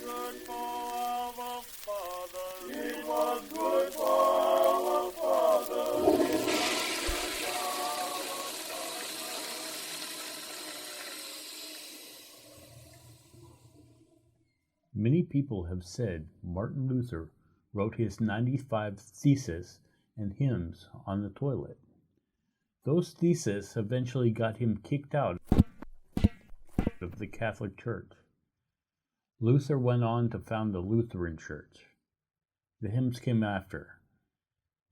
good for our fathers. It was good for our fathers. Many people have said Martin Luther wrote his 95 theses and hymns on the toilet. Those theses eventually got him kicked out of the Catholic Church. Luther went on to found the Lutheran Church. The hymns came after.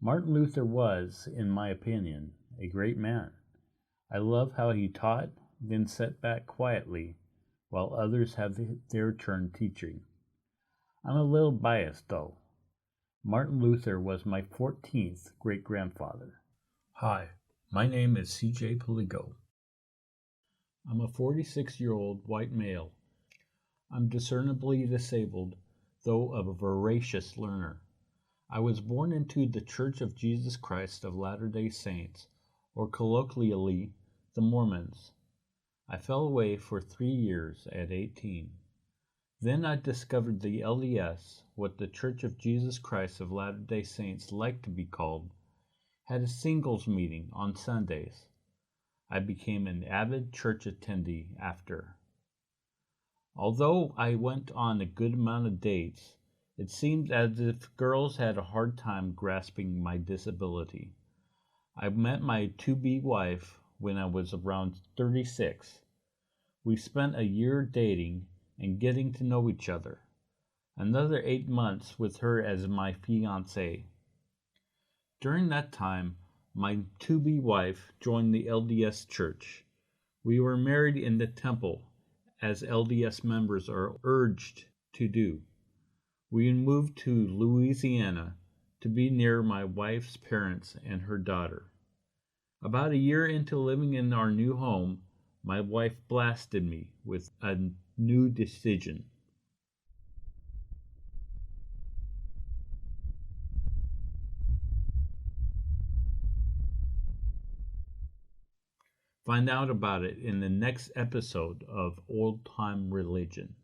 Martin Luther was, in my opinion, a great man. I love how he taught, then sat back quietly while others have their turn teaching. I'm a little biased, though. Martin Luther was my 14th great-grandfather. Hi, my name is C.J. Poligo. I'm a 46-year-old white male. I'm discernibly disabled, though a voracious learner. I was born into the Church of Jesus Christ of Latter-day Saints, or colloquially, the Mormons. I fell away for 3 years at 18. Then I discovered the LDS, what the Church of Jesus Christ of Latter-day Saints like to be called, had a singles meeting on Sundays. I became an avid church attendee after. Although I went on a good amount of dates, it seemed as if girls had a hard time grasping my disability. I met my to-be wife when I was around 36. We spent a year dating and getting to know each other. Another 8 months with her as my fiancée. During that time, my to-be wife joined the LDS Church. We were married in the temple, as LDS members are urged to do. We moved to Louisiana to be near my wife's parents and her daughter. About a year into living in our new home, my wife blasted me with a new decision. Find out about it in the next episode of Old Time Religion.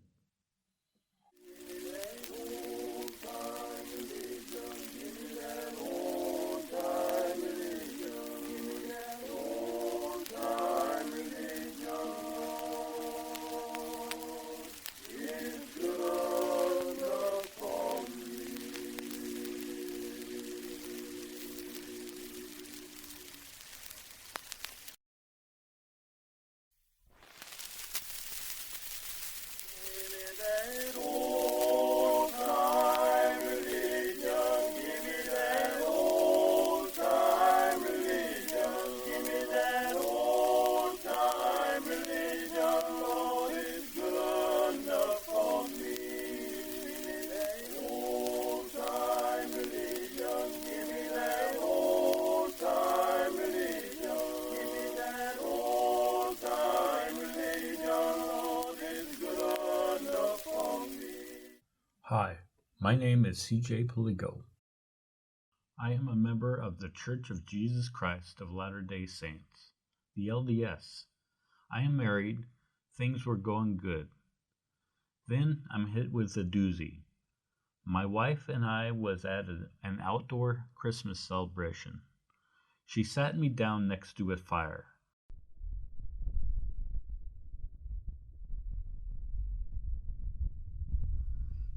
Hi, my name is C.J. Poligo. I am a member of the Church of Jesus Christ of Latter-day Saints, the LDS. I am married. Things were going good. Then I'm hit with a doozy. My wife and I was at an outdoor Christmas celebration. She sat me down next to a fire.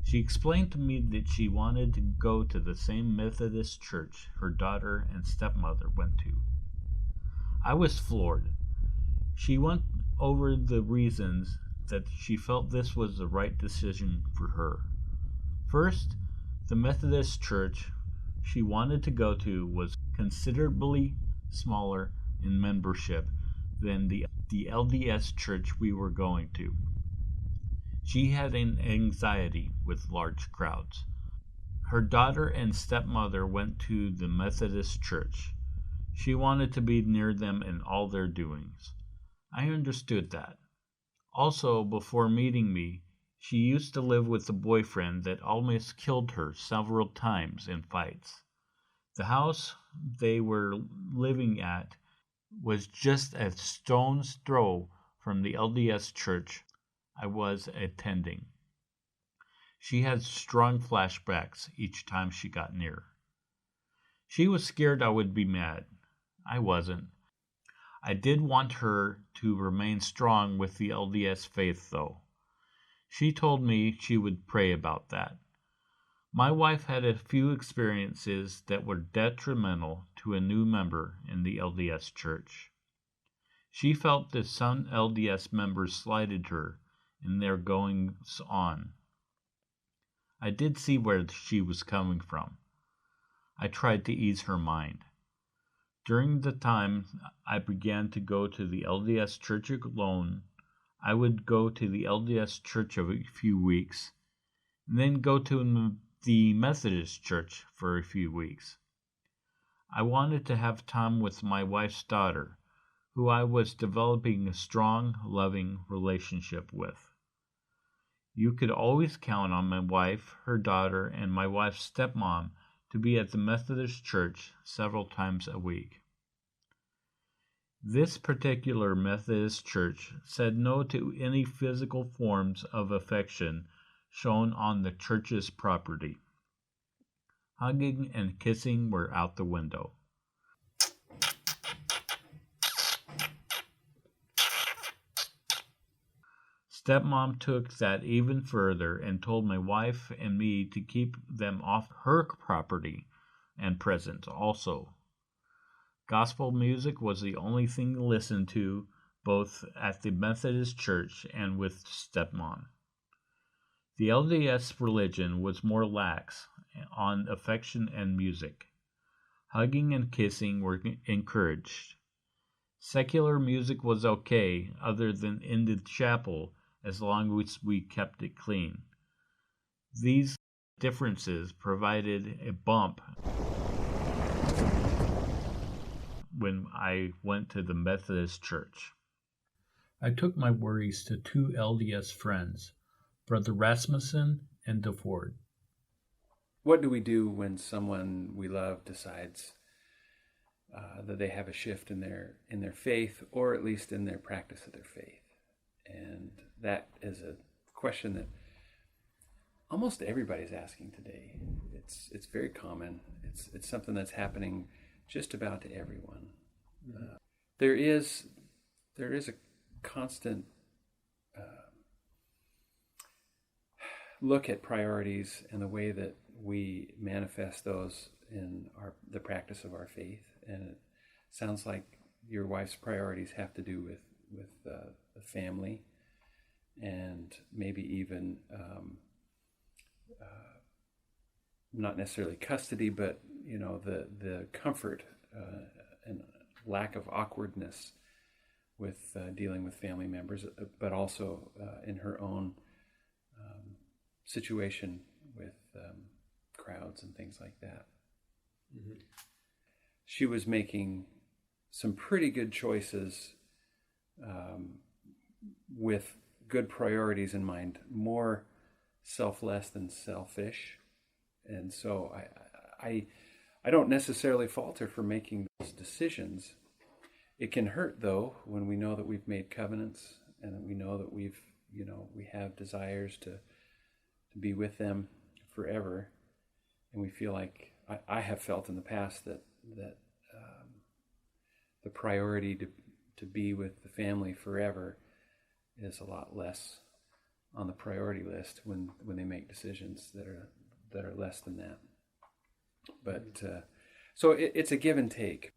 She explained to me that she wanted to go to the same Methodist church her daughter and stepmother went to. I was floored. She went over the reasons that she felt this was the right decision for her. First, the Methodist church she wanted to go to was considerably smaller in membership than the LDS church we were going to. She had an anxiety with large crowds. Her daughter and stepmother went to the Methodist church. She wanted to be near them in all their doings. I understood that. Also, before meeting me, she used to live with a boyfriend that almost killed her several times in fights. The house they were living at was just a stone's throw from the LDS church I was attending. She had strong flashbacks each time she got near. She was scared I would be mad. I wasn't. I did want her to remain strong with the LDS faith, though. She told me she would pray about that. My wife had a few experiences that were detrimental to a new member in the LDS church. She felt that some LDS members slighted her in their goings on. I did see where she was coming from. I tried to ease her mind. During the time I began to go to the LDS church alone, I would go to the LDS church a few weeks, and then go to the Methodist church for a few weeks. I wanted to have time with my wife's daughter, who I was developing a strong, loving relationship with. You could always count on my wife, her daughter, and my wife's stepmom to be at the Methodist church several times a week. This particular Methodist church said no to any physical forms of affection shown on the church's property. Hugging and kissing were out the window. Stepmom took that even further and told my wife and me to keep them off her property and presence also. Gospel music was the only thing listened to both at the Methodist church and with stepmom. The LDS religion was more lax on affection and music. Hugging and kissing were encouraged. Secular music was okay, other than in the chapel, as long as we kept it clean. These differences provided a bump when I went to the Methodist church. I took my worries to two LDS friends, Brother Rasmussen and DeFord. What do we do when someone we love decides that they have a shift in their faith, or at least in their practice of their faith? And that is a question that almost everybody's asking today. It's very common. It's something that's happening just about to everyone. Mm-hmm. There is a constant look at priorities and the way that we manifest those in the practice of our faith. And it sounds like your wife's priorities have to do with the family, and maybe even not necessarily custody, but the comfort and lack of awkwardness with dealing with family members, but also in her own situation with crowds and things like that. Mm-hmm. She was making some pretty good choices with good priorities in mind, more selfless than selfish. And so I don't necessarily fault her for making those decisions. It can hurt, though, when we know that we've made covenants and that we know that we have desires to be with them forever, and we feel like I have felt in the past that the priority to be with the family forever is a lot less on the priority list when they make decisions that are less than that. But so it's a give and take.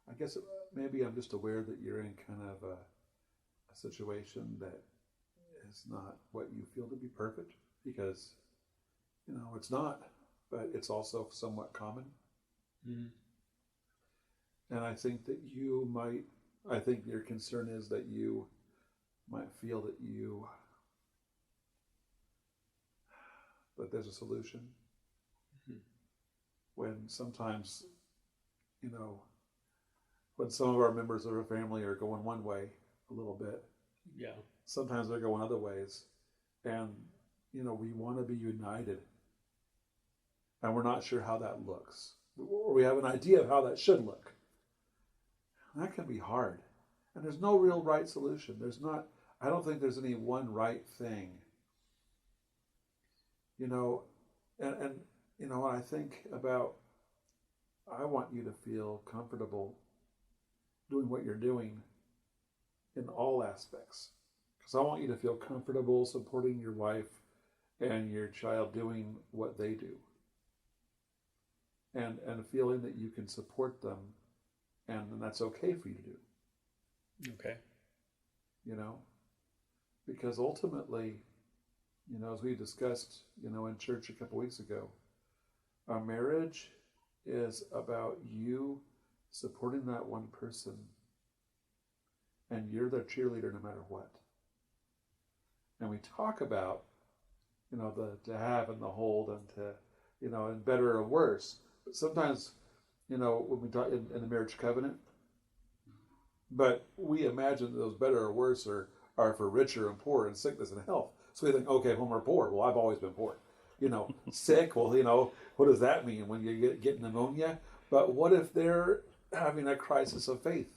I guess maybe I'm just aware that you're in kind of a situation that is not what you feel to be perfect, because it's not, but it's also somewhat common. Mm. And I think that I think your concern is that you might feel that there's a solution. Mm-hmm. When sometimes, when some of our members of our family are going one way a little bit, yeah, sometimes they're going other ways, and we want to be united, and we're not sure how that looks, or we have an idea of how that should look. And that can be hard, and there's no real right solution. I don't think there's any one right thing. You know, and you know, when I think about, I want you to feel comfortable doing what you're doing in all aspects. Because I want you to feel comfortable supporting your wife and your child doing what they do. And feeling that you can support them and that's okay for you to do. Okay. You know? Because ultimately, you know, as we discussed, you know, in church a couple weeks ago, our marriage is about you supporting that one person, and you're their cheerleader no matter what. And we talk about, you know, the to have and the hold and to, you know, and better or worse. But sometimes, you know, when we talk in the marriage covenant, but we imagine those better or worse are for richer and poorer and sickness and health. So we think, okay, when we're poor, well, I've always been poor. You know, sick, well, you know, what does that mean when you get pneumonia? But what if they're having a crisis of faith?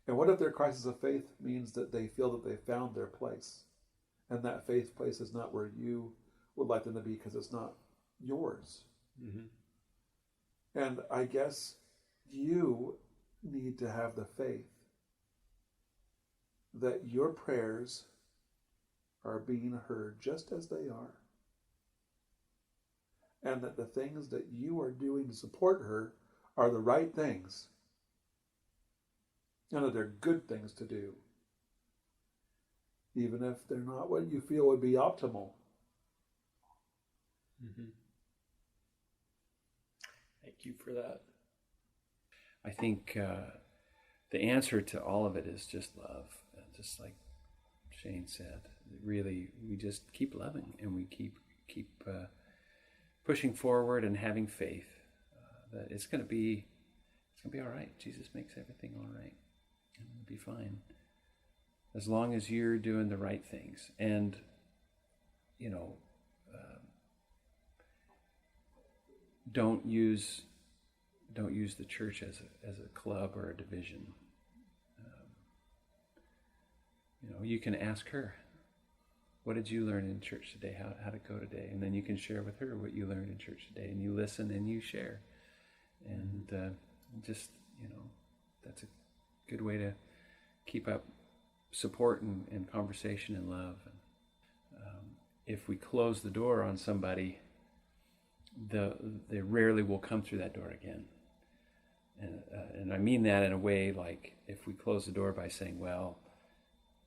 And what if their crisis of faith means that they feel that they found their place? And that faith place is not where you would like them to be because it's not yours. Mm-hmm. And I guess you need to have the faith that your prayers are being heard just as they are. And that the things that you are doing to support her are the right things. And that they're good things to do. Even if they're not what you feel would be optimal. Mm-hmm. Thank you for that. I think the answer to all of it is just love. Just like Shane said, really, we just keep loving and we keep pushing forward and having faith that it's going to be all right. Jesus makes everything all right, and it'll be fine as long as you're doing the right things. And you know, don't use the church as a club or a division. You know, you can ask her, what did you learn in church today? How to go today? And then you can share with her what you learned in church today, and you listen and you share. And just, you know, that's a good way to keep up support and conversation and love. And if we close the door on somebody, they rarely will come through that door again. And I mean that in a way like if we close the door by saying, well,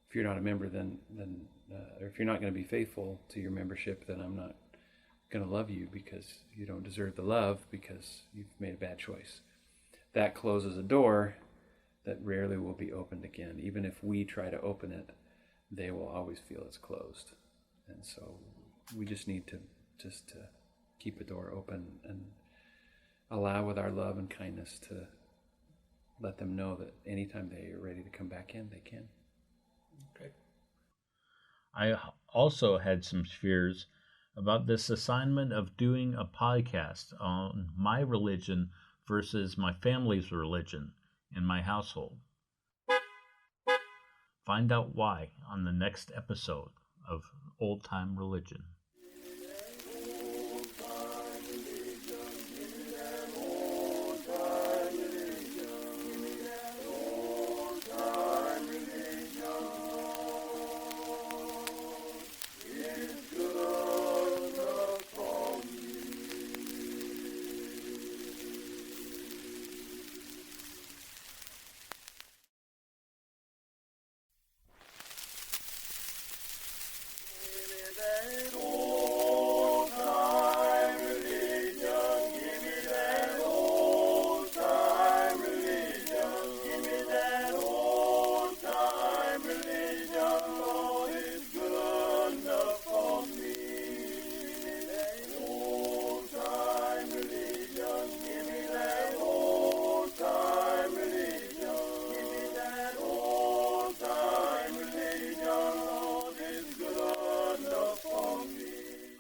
if you're not a member, then or if you're not going to be faithful to your membership, then I'm not going to love you because you don't deserve the love because you've made a bad choice. That closes a door that rarely will be opened again. Even if we try to open it, they will always feel it's closed. And so we just need to keep the door open and allow with our love and kindness to let them know that anytime they are ready to come back in, they can. Okay. I also had some fears about this assignment of doing a podcast on my religion versus my family's religion in my household. Find out why on the next episode of Old Time Religion.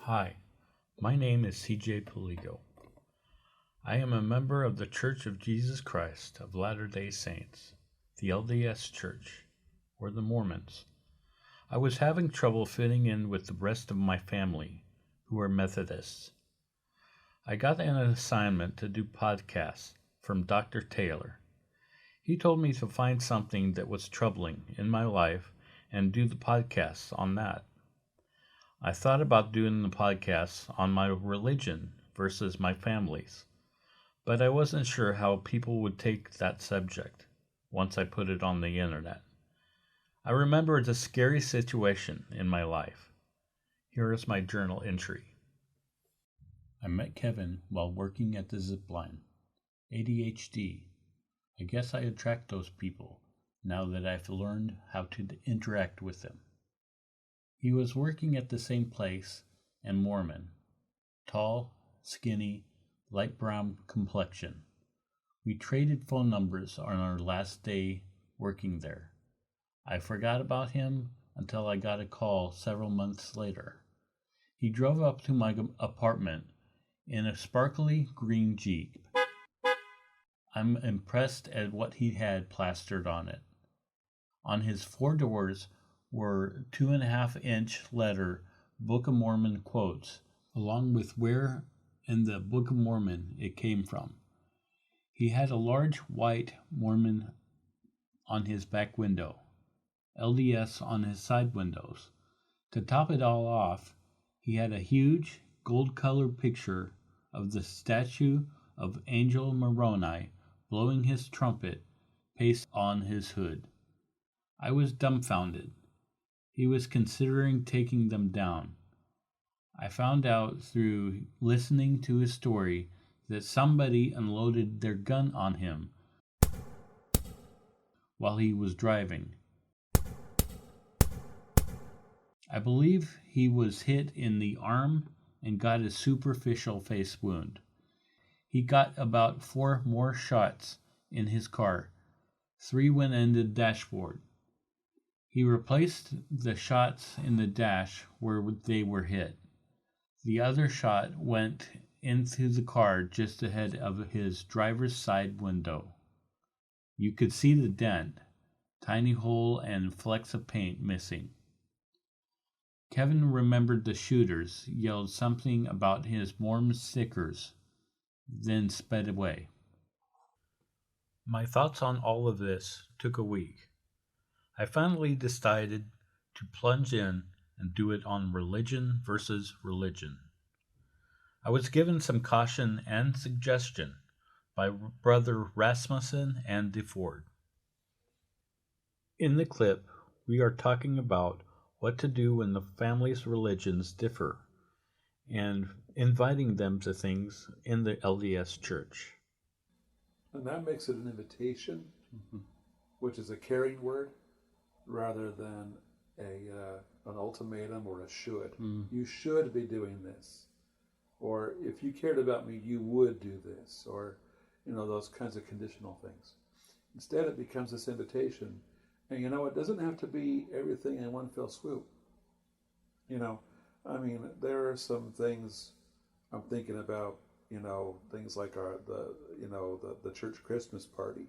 Hi, my name is C.J. Poligo. I am a member of the Church of Jesus Christ of Latter-day Saints, the LDS Church, or the Mormons. I was having trouble fitting in with the rest of my family, who were Methodists. I got an assignment to do podcasts from Dr. Taylor. He told me to find something that was troubling in my life and do the podcasts on that. I thought about doing the podcasts on my religion versus my family's, but I wasn't sure how people would take that subject once I put it on the internet. I remember it's a scary situation in my life. Here is my journal entry. I met Kevin while working at the zipline. ADHD. I guess I attract those people now that I've learned how to interact with them. He was working at the same place and Mormon. Tall, skinny, light brown complexion. We traded phone numbers on our last day working there. I forgot about him until I got a call several months later. He drove up to my apartment in a sparkly green Jeep. I'm impressed at what he had plastered on it. On his 4 doors were 2.5-inch letter Book of Mormon quotes, along with where in the Book of Mormon it came from. He had a large white Mormon on his back window, LDS on his side windows. To top it all off, he had a huge gold-colored picture of the statue of Angel Moroni blowing his trumpet pasted on his hood. I was dumbfounded. He was considering taking them down. I found out through listening to his story that somebody unloaded their gun on him while he was driving. I believe he was hit in the arm and got a superficial face wound. He got about 4 more shots in his car. 3 went in the dashboard. He replaced the shots in the dash where they were hit. The other shot went into the car just ahead of his driver's side window. You could see the dent, tiny hole and flecks of paint missing. Kevin remembered the shooters yelled something about his Mormon stickers, then sped away. My thoughts on all of this took a week. I finally decided to plunge in and do it on religion versus religion. I was given some caution and suggestion by Brother Rasmussen and DeFord. In the clip, we are talking about what to do when the family's religions differ and inviting them to things in the LDS church. And that makes it an invitation, which is a caring word, rather than an ultimatum or a should. You should be doing this. Or if you cared about me, you would do this. Or, those kinds of conditional things. Instead, it becomes this invitation. And it doesn't have to be everything in one fell swoop. There are some things I'm thinking about, things like the church Christmas party.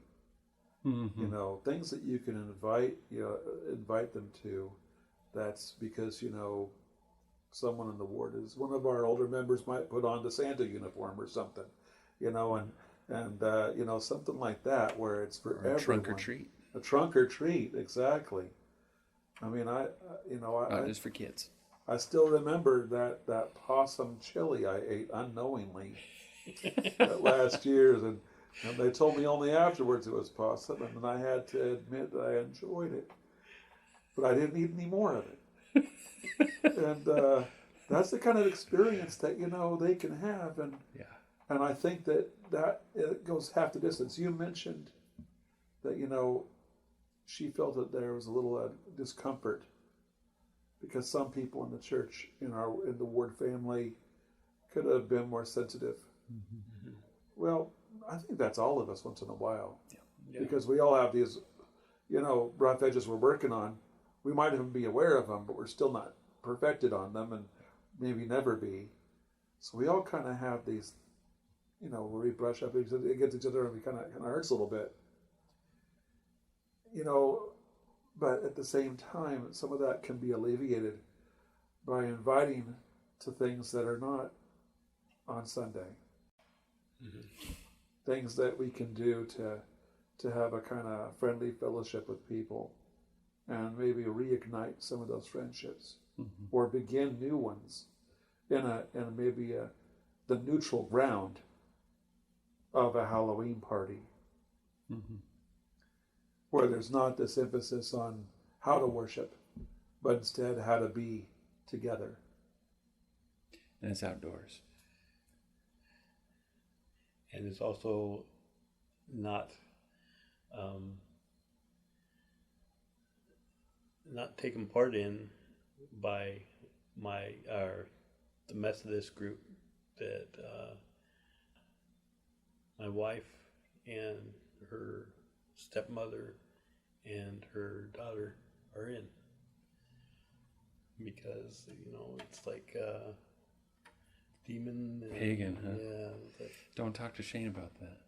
Things that you can invite them to. That's because, someone in the ward is, one of our older members might put on the Santa uniform or something, and something like that where it's for everyone. A trunk or treat. A trunk or treat, exactly. Not just for kids. I still remember that possum chili I ate unknowingly at last year's, and they told me only afterwards it was possum, and then I had to admit that I enjoyed it, but I didn't eat any more of it. And that's the kind of experience that they can have, and I think that it goes half the distance. You mentioned that she felt that there was a little discomfort because some people in the church in the Ward family could have been more sensitive. Mm-hmm. Well, I think that's all of us once in a while, because we all have these, rough edges we're working on. We might even be aware of them, but we're still not perfected on them, and maybe never be. So we all kind of have these, where we brush up against each other and we kind of hurts a little bit. But at the same time, some of that can be alleviated by inviting to things that are not on Sunday. Things that we can do to have a kind of friendly fellowship with people and maybe reignite some of those friendships or begin new ones in maybe the neutral ground of a Halloween party where there's not this emphasis on how to worship, but instead how to be together. And it's outdoors. And it's also not taken part in by the Methodist group that my wife and her stepmother and her daughter are in, because it's like demon and, pagan, huh? Yeah. Don't talk to Shane about that.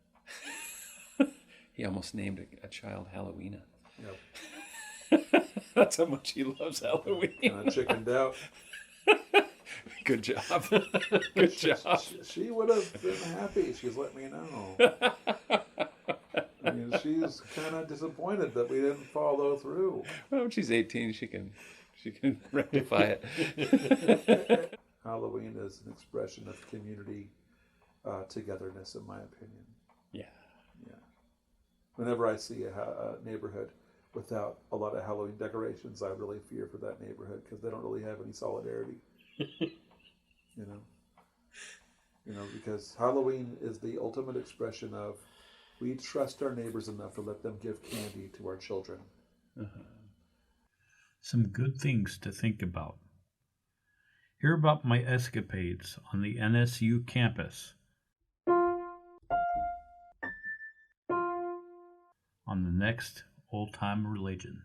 He almost named a child Halloween. Yep. That's how much he loves Halloween. Kind of chickened out. Good job. Good job. She would have been happy. She's let me know. I mean, she's kind of disappointed that we didn't follow through. Well, when she's 18, she can rectify it. Halloween is an expression of community togetherness, in my opinion. Yeah. Yeah. Whenever I see a neighborhood without a lot of Halloween decorations, I really fear for that neighborhood because they don't really have any solidarity. Because Halloween is the ultimate expression of we trust our neighbors enough to let them give candy to our children. Some good things to think about. Hear about my escapades on the NSU campus on the next Old Time Religion.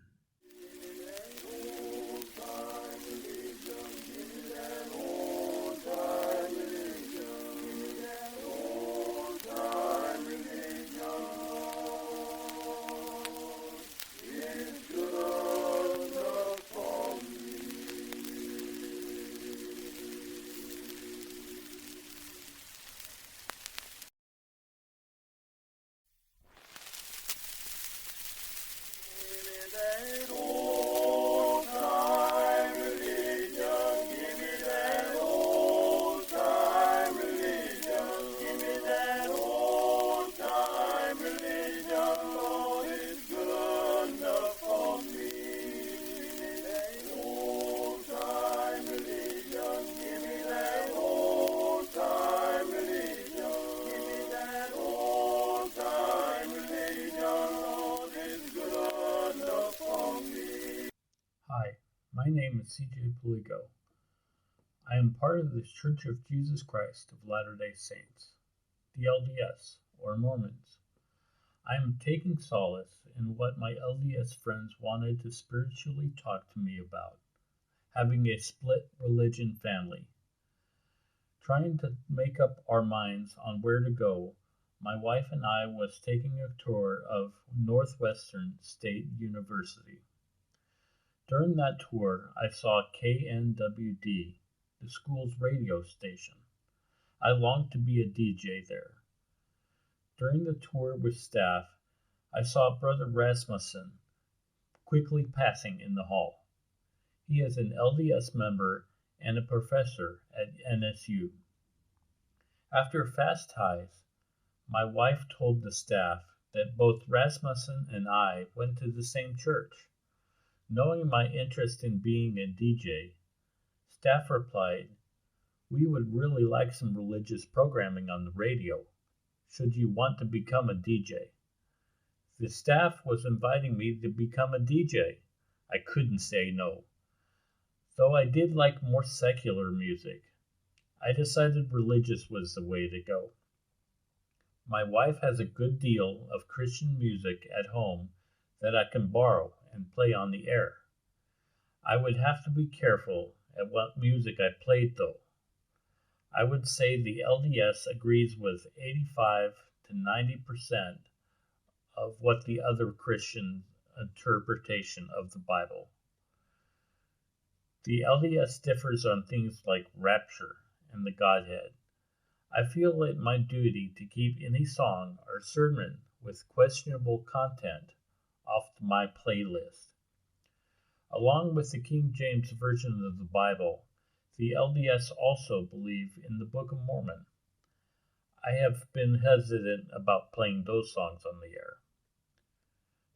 Hi, my name is C.J. Puligo. I am part of the Church of Jesus Christ of Latter-day Saints, the LDS, or Mormons. I am taking solace in what my LDS friends wanted to spiritually talk to me about, having a split religion family. Trying to make up our minds on where to go, my wife and I was taking a tour of Northwestern State University. During that tour, I saw KNWD, the school's radio station. I longed to be a DJ there. During the tour with staff, I saw Brother Rasmussen quickly passing in the hall. He is an LDS member and a professor at NSU. After fast ties, my wife told the staff that both Rasmussen and I went to the same church. Knowing my interest in being a DJ, staff replied, "We would really like some religious programming on the radio, should you want to become a DJ." The staff was inviting me to become a DJ. I couldn't say no. Though I did like more secular music, I decided religious was the way to go. My wife has a good deal of Christian music at home that I can borrow and play on the air. I would have to be careful at what music I played though. I would say the LDS agrees with 85 to 90% of what the other Christian interpretation of the Bible. The LDS differs on things like rapture and the Godhead. I feel it my duty to keep any song or sermon with questionable content off my playlist. Along with the King James Version of the Bible, the LDS also believe in the Book of Mormon. I have been hesitant about playing those songs on the air.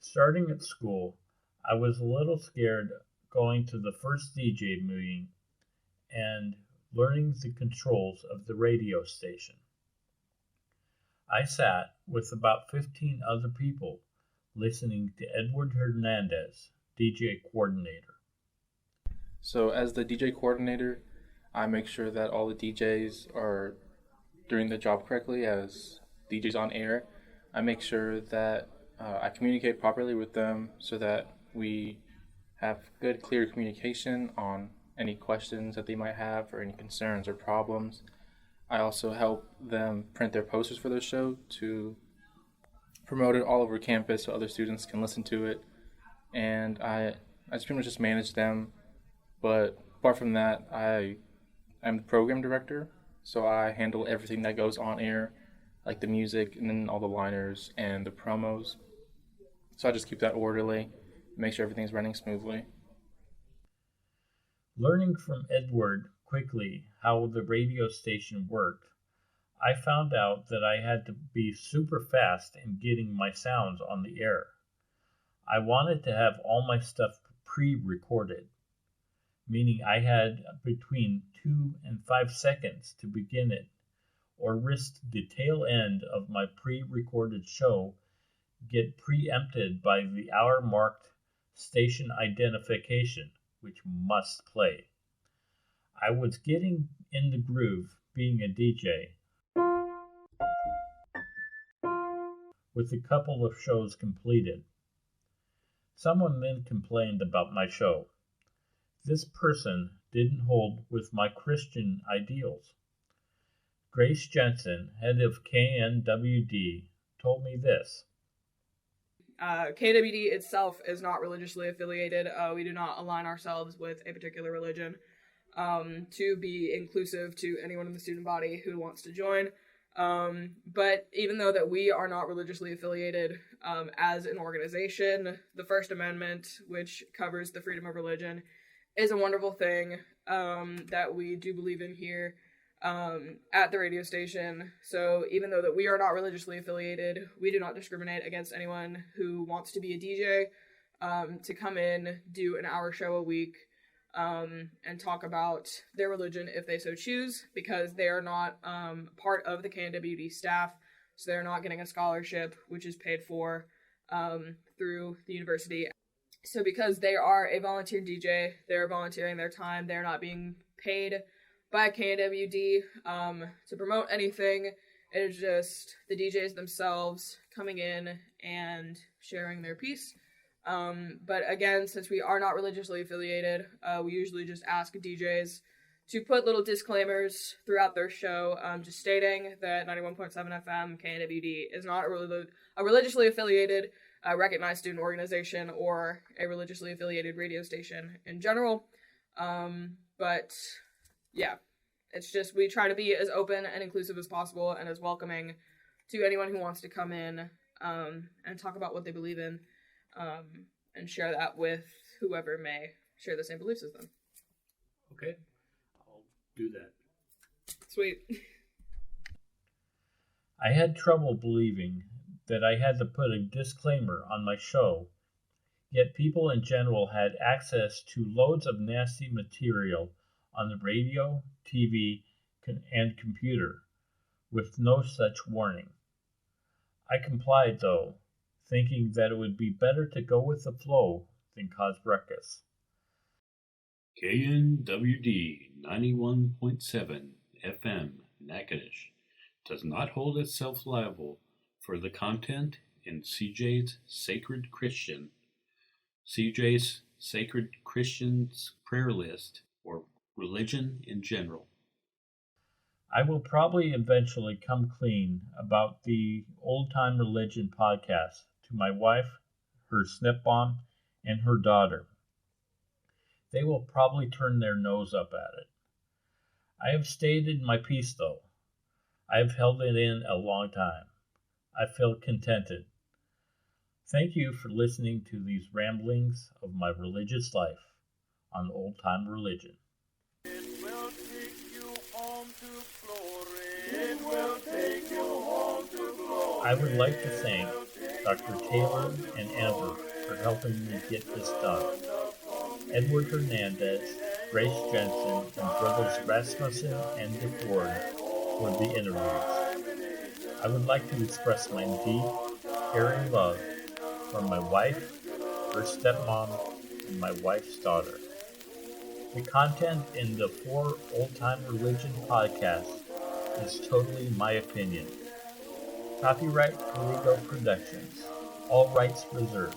Starting at school, I was a little scared going to the first DJ meeting and learning the controls of the radio station. I sat with about 15 other people listening to Edward Hernandez, DJ coordinator. So as the DJ coordinator, I make sure that all the DJs are doing the job correctly as DJs on air. I make sure that I communicate properly with them so that we have good, clear communication on any questions that they might have or any concerns or problems. I also help them print their posters for their show to promote it all over campus so other students can listen to it. And I just pretty much just manage them. But apart from that, I'm the program director, so I handle everything that goes on air, like the music and then all the liners and the promos. So I just keep that orderly, make sure everything's running smoothly. Learning from Edward quickly how the radio station worked, I found out that I had to be super fast in getting my sounds on the air. I wanted to have all my stuff pre-recorded, meaning I had between 2 and 5 seconds to begin it, or risk the tail end of my pre-recorded show get preempted by the hour-marked station identification, which must play. I was getting in the groove being a DJ with a couple of shows completed. Someone then complained about my show. This person didn't hold with my Christian ideals. Grace Jensen, head of KNWD, told me this. KNWD itself is not religiously affiliated. We do not align ourselves with a particular religion to be inclusive to anyone in the student body who wants to join. But even though that we are not religiously affiliated as an organization, the First Amendment, which covers the freedom of religion, is a wonderful thing that we do believe in here at the radio station. So even though that we are not religiously affiliated, we do not discriminate against anyone who wants to be a DJ to come in, do an hour show a week, and talk about their religion if they so choose, because they are not part of the KNWD staff, so they're not getting a scholarship, which is paid for through the university. So because they are a volunteer DJ, they're volunteering their time, they're not being paid by KNWD to promote anything. It is just the DJs themselves coming in and sharing their piece. But again, since we are not religiously affiliated, we usually just ask DJs to put little disclaimers throughout their show, just stating that 91.7 FM KNWD is not a religiously affiliated recognized student organization or a religiously affiliated radio station in general. But yeah, it's just we try to be as open and inclusive as possible and as welcoming to anyone who wants to come in and talk about what they believe in and share that with whoever may share the same beliefs as them. Okay, I'll do that. Sweet. I had trouble believing that I had to put a disclaimer on my show, yet people in general had access to loads of nasty material on the radio, TV, and computer, with no such warning. I complied, though, thinking that it would be better to go with the flow than cause ruckus. KNWD 91.7 FM Natchitoches does not hold itself liable for the content in CJ's Sacred Christian's prayer list or religion in general. I will probably eventually come clean about the Old Time Religion podcast to my wife, her stepmom, and her daughter. They will probably turn their nose up at it. I have stated my piece, though. I have held it in a long time. I feel contented. Thank you for listening to these ramblings of my religious life on old time religion. It will take you home to glory. It will take you home to glory. I would like to thank Dr. Taylor and Amber for helping me get this done. Edward Hernandez, Grace Jensen, and brothers Rasmussen and DeFord for the interviews. I would like to express my deep, caring love for my wife, her stepmom, and my wife's daughter. The content in the 4 Old Time Religion podcasts is totally my opinion. Copyright Perigo Productions. All rights reserved.